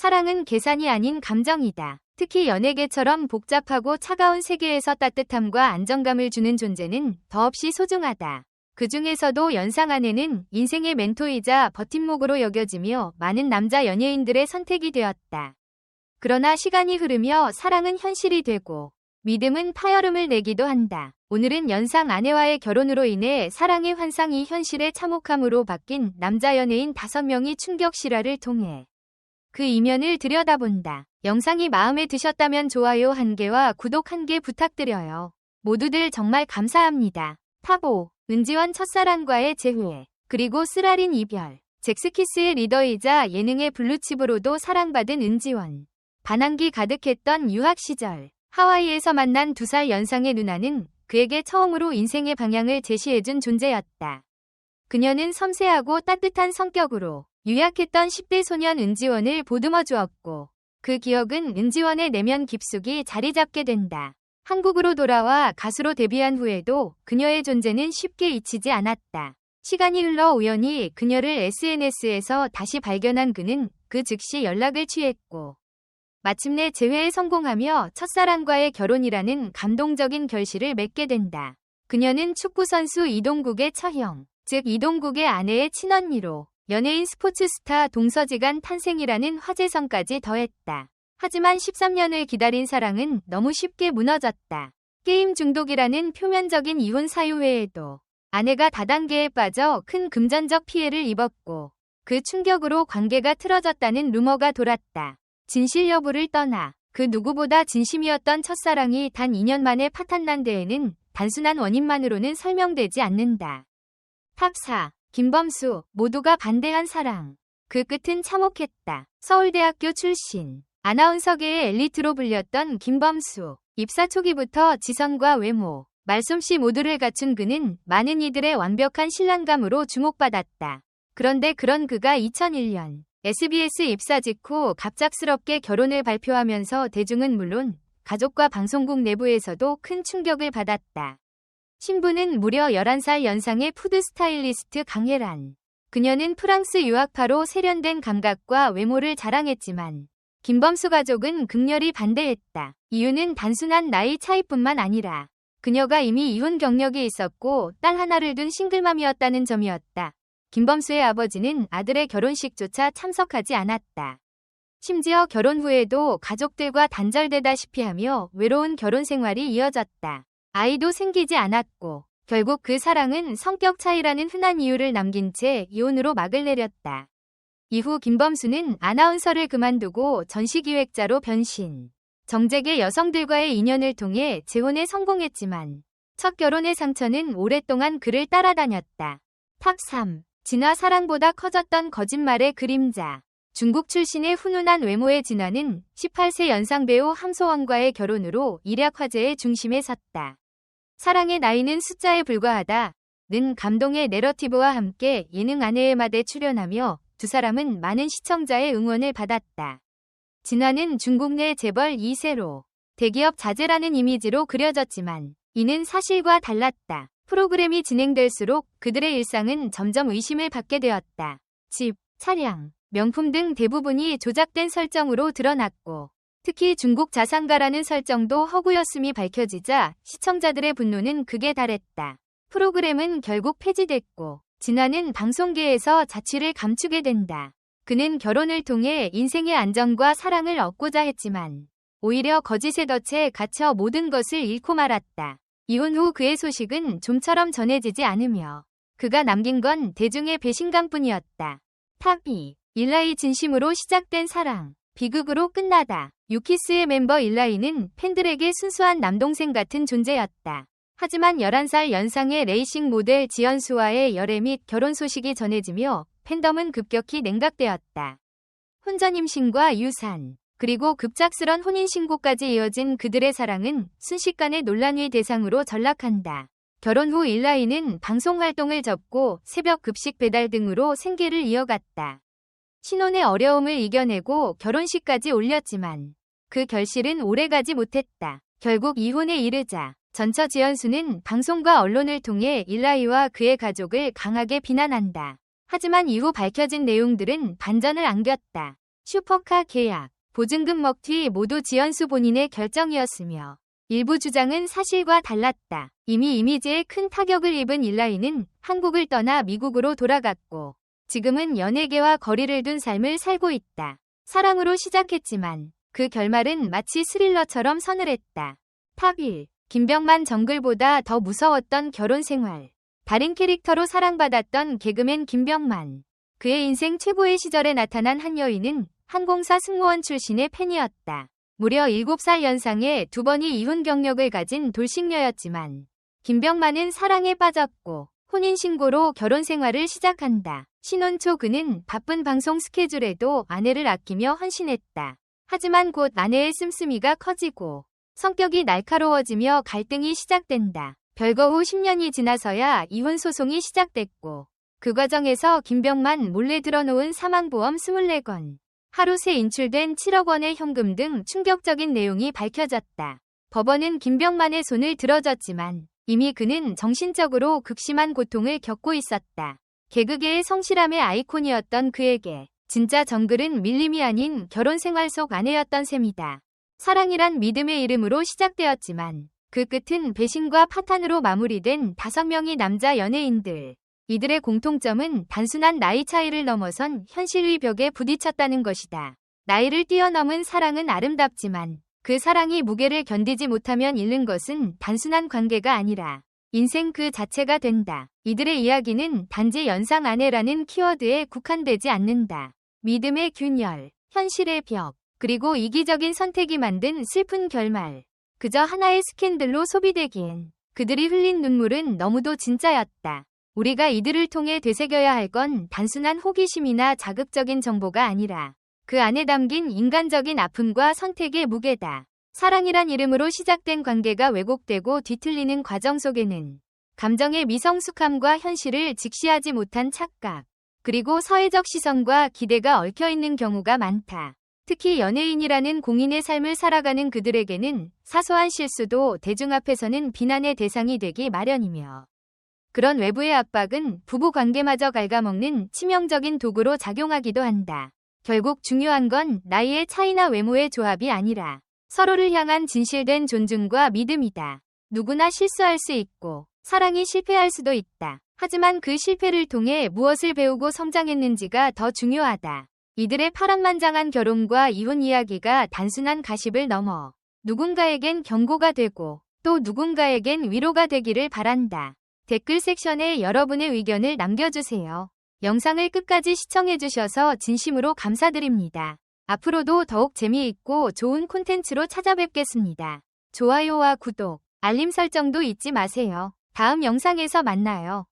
사랑은 계산이 아닌 감정이다. 특히 연예계처럼 복잡하고 차가운 세계에서 따뜻함과 안정감을 주는 존재는 더없이 소중하다. 그 중에서도 연상 아내는 인생의 멘토이자 버팀목으로 여겨지며 많은 남자 연예인들의 선택이 되었다. 그러나 시간이 흐르며 사랑은 현실이 되고 믿음은 파열음을 내기도 한다. 오늘은 연상 아내와의 결혼으로 인해 사랑의 환상이 현실의 참혹함으로 바뀐 남자 연예인 5명이 충격 실화를 통해 그 이면을 들여다본다. 영상이 마음에 드셨다면 좋아요 1개와 구독 1개 부탁드려요. 모두들 정말 감사합니다. 탑 5. 은지원 첫사랑과의 재회. 그리고 쓰라린 이별. 잭스키스의 리더이자 예능의 블루칩으로도 사랑받은 은지원. 반항기 가득했던 유학 시절. 하와이에서 만난 2살 연상의 누나는 그에게 처음으로 인생의 방향을 제시해준 존재였다. 그녀는 섬세하고 따뜻한 성격으로 유약했던 10대 소년 은지원을 보듬어 주었고 그 기억은 은지원의 내면 깊숙이 자리 잡게 된다. 한국으로 돌아와 가수로 데뷔한 후에도 그녀의 존재는 쉽게 잊히지 않았다. 시간이 흘러 우연히 그녀를 SNS에서 다시 발견한 그는 그 즉시 연락을 취했고 마침내 재회에 성공하며 첫사랑과의 결혼이라는 감동적인 결실을 맺게 된다. 그녀는 축구선수 이동국의 처형, 즉 이동국의 아내의 친언니로 연예인 스포츠 스타 동서지간 탄생이라는 화제성까지 더했다. 하지만 13년을 기다린 사랑은 너무 쉽게 무너졌다. 게임 중독이라는 표면적인 이혼 사유 외에도 아내가 다단계에 빠져 큰 금전적 피해를 입었고 그 충격으로 관계가 틀어졌다는 루머가 돌았다. 진실 여부를 떠나 그 누구보다 진심이었던 첫사랑이 단 2년 만에 파탄난 데에는 단순한 원인만으로는 설명되지 않는다. 탑 4. 김범수. 모두가 반대한 사랑. 그 끝은 참혹했다. 서울대학교 출신. 아나운서계의 엘리트로 불렸던 김범수. 입사 초기부터 지성과 외모, 말솜씨 모두를 갖춘 그는 많은 이들의 완벽한 신랑감으로 주목받았다. 그런데 그런 그가 2001년 SBS 입사 직후 갑작스럽게 결혼을 발표하면서 대중은 물론 가족과 방송국 내부에서도 큰 충격을 받았다. 신부는 무려 11살 연상의 푸드 스타일리스트 강혜란. 그녀는 프랑스 유학파로 세련된 감각과 외모를 자랑했지만 김범수 가족은 극렬히 반대했다. 이유는 단순한 나이 차이뿐만 아니라 그녀가 이미 이혼 경력이 있었고 딸 하나를 둔 싱글맘이었다는 점이었다. 김범수의 아버지는 아들의 결혼식조차 참석하지 않았다. 심지어 결혼 후에도 가족들과 단절되다시피 하며 외로운 결혼 생활이 이어졌다. 아이도 생기지 않았고 결국 그 사랑은 성격 차이라는 흔한 이유를 남긴 채 이혼으로 막을 내렸다. 이후 김범수는 아나운서를 그만두고 전시기획자로 변신. 정재계 여성들과의 인연을 통해 재혼에 성공했지만 첫 결혼의 상처는 오랫동안 그를 따라다녔다. 탑 3. 진화. 사랑보다 커졌던 거짓말의 그림자. 중국 출신의 훈훈한 외모의 진화는 18세 연상 배우 함소원과의 결혼으로 일약 화제의 중심에 섰다. 사랑의 나이는 숫자에 불과하다. 는 감동의 내러티브와 함께 예능 아내의 맛에 출연하며 두 사람은 많은 시청자의 응원을 받았다. 진화는 중국 내 재벌 2세로 대기업 자제라는 이미지로 그려졌지만 이는 사실과 달랐다. 프로그램이 진행될수록 그들의 일상은 점점 의심을 받게 되었다. 집, 차량, 명품 등 대부분이 조작된 설정으로 드러났고 특히 중국 자산가라는 설정도 허구였음이 밝혀지자 시청자들의 분노는 극에 달했다. 프로그램은 결국 폐지됐고 진화는 방송계에서 자취를 감추게 된다. 그는 결혼을 통해 인생의 안정과 사랑을 얻고자 했지만 오히려 거짓의 덫에 갇혀 모든 것을 잃고 말았다. 이혼 후 그의 소식은 좀처럼 전해지지 않으며 그가 남긴 건 대중의 배신감뿐이었다. 탑 2. 일라이. 진심으로 시작된 사랑. 비극으로 끝나다. 유키스의 멤버 일라이는 팬들에게 순수한 남동생 같은 존재였다. 하지만 11살 연상의 레이싱 모델 지연수와의 열애 및 결혼 소식이 전해지며 팬덤은 급격히 냉각되었다. 혼전 임신과 유산, 그리고 급작스런 혼인신고까지 이어진 그들의 사랑은 순식간에 논란의 대상으로 전락한다. 결혼 후 일라이는 방송활동을 접고 새벽 급식 배달 등으로 생계를 이어갔다. 신혼의 어려움을 이겨내고 결혼식까지 올렸지만 그 결실은 오래가지 못했다. 결국 이혼에 이르자 전처 지연수는 방송과 언론을 통해 일라이와 그의 가족을 강하게 비난한다. 하지만 이후 밝혀진 내용들은 반전을 안겼다. 슈퍼카 계약, 보증금 먹튀 모두 지연수 본인의 결정이었으며 일부 주장은 사실과 달랐다. 이미 이미지에 큰 타격을 입은 일라이는 한국을 떠나 미국으로 돌아갔고 지금은 연예계와 거리를 둔 삶을 살고 있다. 사랑으로 시작했지만 그 결말은 마치 스릴러처럼 서늘했다. 탑 1. 김병만 정글보다 더 무서웠던 결혼 생활. 다른 캐릭터로 사랑받았던 개그맨 김병만. 그의 인생 최고의 시절에 나타난 한 여인은 항공사 승무원 출신의 팬이었다. 무려 7살 연상의 2번이 이혼 경력을 가진 돌싱녀였지만 김병만은 사랑에 빠졌고 혼인신고로 결혼 생활을 시작한다. 신혼 초 그는 바쁜 방송 스케줄에도 아내를 아끼며 헌신했다. 하지만 곧 아내의 씀씀이가 커지고 성격이 날카로워지며 갈등이 시작된다. 별거 후 10년이 지나서야 이혼 소송이 시작됐고 그 과정에서 김병만 몰래 들어놓은 사망보험 24건, 하루 새 인출된 7억 원의 현금 등 충격적인 내용이 밝혀졌다. 법원은 김병만의 손을 들어줬지만 이미 그는 정신적으로 극심한 고통을 겪고 있었다. 개그계의 성실함의 아이콘이었던 그에게 진짜 정글은 밀림이 아닌 결혼 생활 속 아내였던 셈이다. 사랑이란 믿음의 이름으로 시작되었지만 그 끝은 배신과 파탄으로 마무리된 5명의 남자 연예인들. 이들의 공통점은 단순한 나이 차이를 넘어선 현실의 벽에 부딪혔다는 것이다. 나이를 뛰어넘은 사랑은 아름답지만 그 사랑이 무게를 견디지 못하면 잃는 것은 단순한 관계가 아니라 인생 그 자체가 된다. 이들의 이야기는 단지 연상 아내라는 키워드에 국한되지 않는다. 믿음의 균열, 현실의 벽, 그리고 이기적인 선택이 만든 슬픈 결말. 그저 하나의 스캔들로 소비되기엔 그들이 흘린 눈물은 너무도 진짜였다. 우리가 이들을 통해 되새겨야 할 건 단순한 호기심이나 자극적인 정보가 아니라 그 안에 담긴 인간적인 아픔과 선택의 무게다. 사랑이란 이름으로 시작된 관계가 왜곡되고 뒤틀리는 과정 속에는 감정의 미성숙함과 현실을 직시하지 못한 착각, 그리고 사회적 시선과 기대가 얽혀있는 경우가 많다. 특히 연예인이라는 공인의 삶을 살아가는 그들에게는 사소한 실수도 대중 앞에서는 비난의 대상이 되기 마련이며 그런 외부의 압박은 부부 관계마저 갉아먹는 치명적인 도구로 작용하기도 한다. 결국 중요한 건 나이의 차이나 외모의 조합이 아니라 서로를 향한 진실된 존중과 믿음이다. 누구나 실수할 수 있고 사랑이 실패할 수도 있다. 하지만 그 실패를 통해 무엇을 배우고 성장했는지가 더 중요하다. 이들의 파란만장한 결혼과 이혼 이야기가 단순한 가십을 넘어 누군가에겐 경고가 되고 또 누군가에겐 위로가 되기를 바란다. 댓글 섹션에 여러분의 의견을 남겨주세요. 영상을 끝까지 시청해주셔서 진심으로 감사드립니다. 앞으로도 더욱 재미있고 좋은 콘텐츠로 찾아뵙겠습니다. 좋아요와 구독, 알림 설정도 잊지 마세요. 다음 영상에서 만나요.